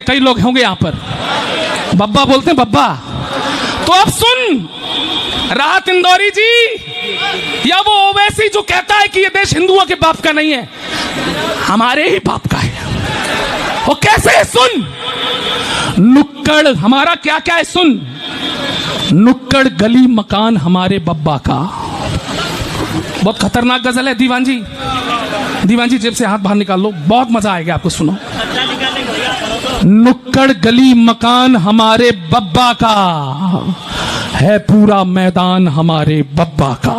कई लोग होंगे यहां पर, बब्बा बोलते हैं बब्बा। तो अब सुन राहत इंदौरी जी, या वो ओवैसी जो कहता है कि ये देश हिंदुओं के बाप का नहीं है, हमारे ही बाप का है। वो कैसे है सुन, नुक्कड़ हमारा क्या क्या है सुन, नुक्कड़ गली मकान हमारे बब्बा का। बहुत खतरनाक गजल है दीवान जी। दीवान जी जेब से हाथ बाहर निकाल लो, बहुत मजा आएगा आपको, सुनो। नुक्कड़ गली मकान हमारे बब्बा का है, पूरा मैदान हमारे बब्बा का।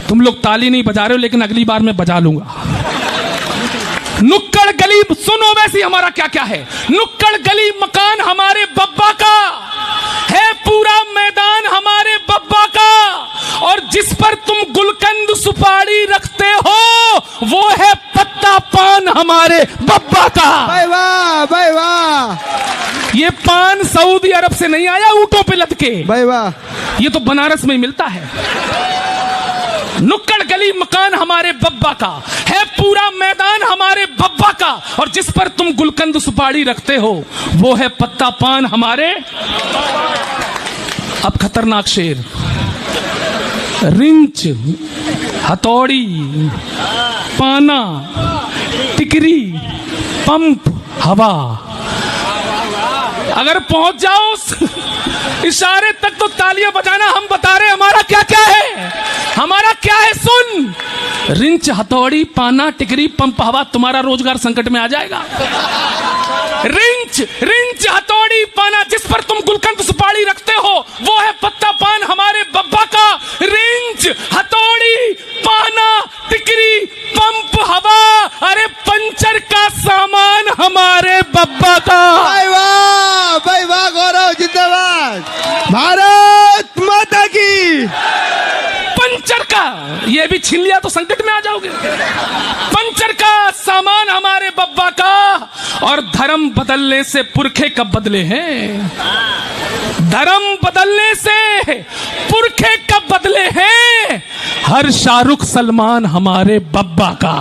तुम लोग ताली नहीं बजा रहे हो, लेकिन अगली बार मैं बजा लूंगा। नुक्कड़ गली सुनो वैसी हमारा क्या क्या है, नुक्कड़ गली मकान हमारे बब्बा का है, पूरा मैदान हमारे बब्बा का। और जिस पर तुम गुलकंद सुपारी रखते हो वो है पत्ता पान हमारे बब्बा का। भाई वाह, भाई वाह। ये पान सऊदी अरब से नहीं आया ऊंटों पे लटके, भाई वाह, ये तो बनारस में मिलता है। नुक्कड़ गली मकान हमारे बब्बा का है, पूरा मैदान हमारे बब्बा का। और जिस पर तुम गुलकंद सुपारी रखते हो वो है पत्ता पान हमारे। अब खतरनाक शेर, रिंच हथौड़ी पाना टिकरी पंप हवा। अगर पहुंच जाओ उस इशारे तक तो तालियां बजाना। हम बता रहे हमारा क्या क्या है, हमारा क्या है सुन, रिंच हथौड़ी पाना टिकरी पंप हवा। तुम्हारा रोजगार संकट में आ जाएगा। रिंच हथौड़ी पाना, जिस पर तुम गुलकंद सुपारी रखते हो वो है पत्ता पान हमारे बब्बा का। रिंच हथौड़ी पाना टिकरी पंप हवा, अरे पंचर का सामान हमारे बब्बा का। भाई वाह, भाई वाह, गौरव जिंदाबाद, भारत माता की। पंचर का, ये भी छीन लिया तो संकट में आ जाओगे। पंचर का सामान हमारे बब्बा का। और धर्म बदलने से पुरखे कब बदले हैं, धर्म बदलने से पुरखे कब बदले हैं, हर शाहरुख सलमान हमारे बब्बा का।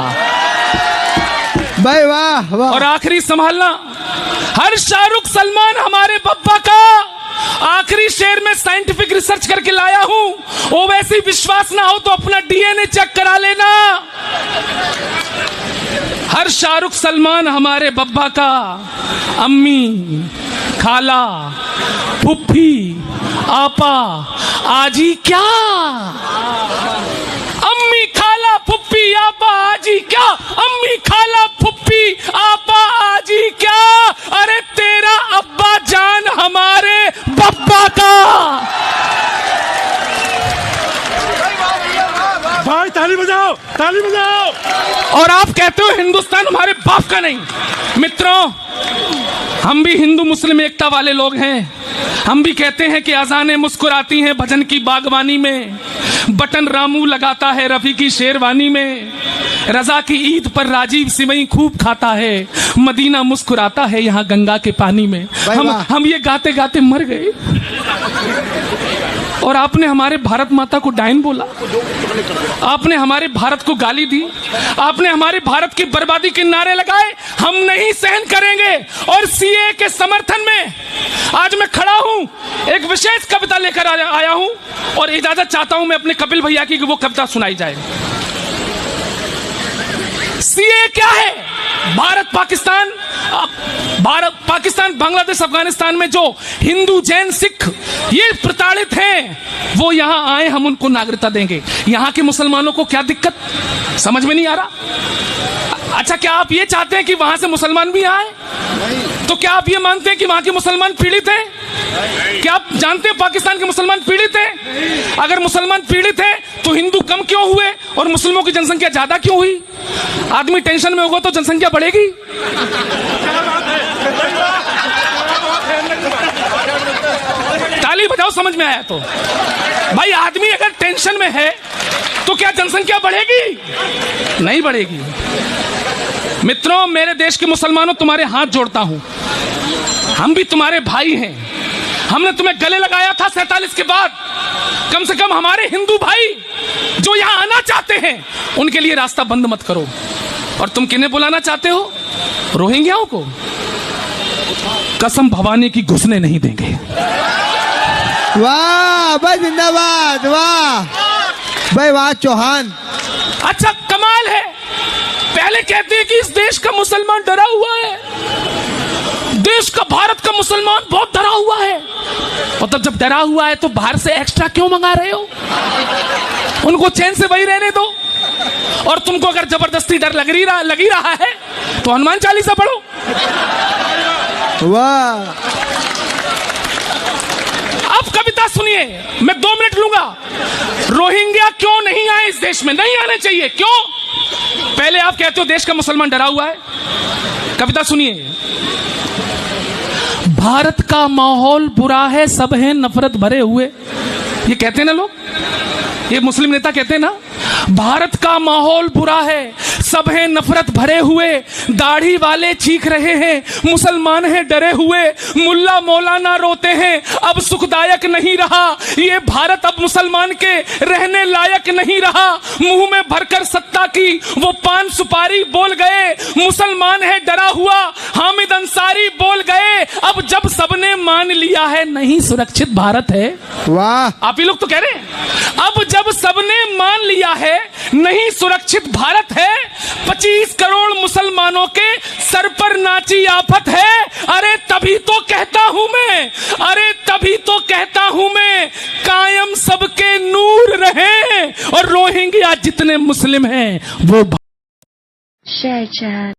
भाई वाह, वाह। और आखिरी संभालना, हर शाहरुख सलमान हमारे बब्बा का। आखिरी शेर में साइंटिफिक रिसर्च करके लाया हूं, ओवैसी विश्वास ना हो तो अपना डीएनए चेक करा लेना। हर शाहरुख सलमान हमारे बब्बा का। अम्मी खाला फुफ्फी आपा आजी क्या, अम्मी खाला फुफ्फी आपा आजी क्या, अम्मी खाला फुफ्फी आपा आजी क्या, अरे तेरा अब्बा जान हमारे बब्बा का। भाई ताली बजाओ, ताली बजाओ। और आप कहते हो हिंदुस्तान हमारे बाप का नहीं। मित्रों, हम भी हिंदू मुस्लिम एकता वाले लोग हैं। हम भी कहते हैं कि अजानें मुस्कुराती हैं भजन की बागवानी में, बटन रामू लगाता है रफी की शेरवानी में, रजा की ईद पर राजीव सिवई खूब खाता है, मदीना मुस्कुराता है यहाँ गंगा के पानी में। हम ये गाते गाते मर गए और आपने हमारे भारत माता को डायन बोला, आपने हमारे भारत को गाली दी, आपने हमारे भारत की बर्बादी के नारे लगाए। हम नहीं सहन करेंगे। और सीए के समर्थन में आज मैं खड़ा हूं, एक विशेष कविता लेकर आया हूं और इजाजत चाहता हूं मैं अपने कपिल भैया की कि वो कविता सुनाई जाए। सीए क्या है, भारत पाकिस्तान बांग्लादेश अफगानिस्तान में जो हिंदू जैन सिख ये प्रताड़ित हैं वो यहां आए, हम उनको नागरिकता देंगे। यहां के मुसलमानों को क्या दिक्कत, समझ में नहीं आ रहा। अच्छा, क्या आप ये चाहते हैं कि वहां से मुसलमान भी आए? तो क्या आप ये मानते हैं कि वहां के मुसलमान पीड़ित हैं? क्या आप जानते हैं पाकिस्तान के मुसलमान पीड़ित हैं? अगर मुसलमान पीड़ित हैं तो हिंदू कम क्यों हुए और मुस्लिमों की जनसंख्या ज्यादा क्यों हुई? आदमी टेंशन में होगा तो जनसंख्या बढ़ेगी। ताली बजाओ, समझ में आया तो। भाई आदमी अगर टेंशन में है तो क्या जनसंख्या बढ़ेगी? नहीं बढ़ेगी। मित्रों, मेरे देश के मुसलमानों, तुम्हारे हाथ जोड़ता हूं, हम भी तुम्हारे भाई हैं। हमने तुम्हें गले लगाया था 47 के बाद। कम से कम हमारे हिंदू भाई जो यहां आना चाहते हैं उनके लिए रास्ता बंद मत करो। और तुम किन्हें बुलाना चाहते हो? रोहिंग्याओं को। कसम भवानी की घुसने नहीं देंगे। वाह भाई, जिंदाबाद, वाह भाई, वाह चौहान। अच्छा कमाल है, पहले कहते हैं कि इस देश का मुसलमान डरा हुआ है, देश का भारत का मुसलमान बहुत डरा हुआ है। मतलब जब डरा हुआ है तो बाहर से एक्स्ट्रा क्यों मंगा रहे हो? उनको चैन से वही रहने दो। और तुमको अगर जबरदस्ती डर लगी रहा है तो हनुमान चालीसा पढ़ो। वाह। अब कविता सुनिए, मैं 2 मिनट लूंगा। रोहिंग्या क्यों नहीं आए इस देश में? नहीं आने चाहिए, क्यों? पहले आप कहते हो देश का मुसलमान डरा हुआ है। कविता सुनिए। भारत का माहौल बुरा है, सब हैं नफरत भरे हुए। ये कहते हैं ना लोग, ये मुस्लिम नेता कहते हैं ना, भारत का माहौल बुरा है, सब हैं नफरत भरे हुए, दाढ़ी वाले चीख रहे हैं, मुसलमान हैं डरे हुए, मुल्ला मौलाना रोते हैं, अब सुखदायक नहीं रहा ये भारत, अब मुसलमान के रहने लायक नहीं रहा। मुंह में भरकर सत्ता की वो पान सुपारी बोल गए, मुसलमान है डरा हुआ, हामिद अंसारी बोल गए, अब जब सबने मान लिया है नहीं सुरक्षित भारत है। वाह। आप ही लोग तो कह रहे हैं, अब जब सबने मान लिया है नहीं सुरक्षित भारत है, 25 करोड़ मुसलमानों के सर पर नाची आफत है। अरे तभी तो कहता हूं मैं, अरे तभी तो कहता हूं मैं, कायम सबके नूर रहे और रोहिंग्या जितने मुस्लिम हैं वो। Share chat.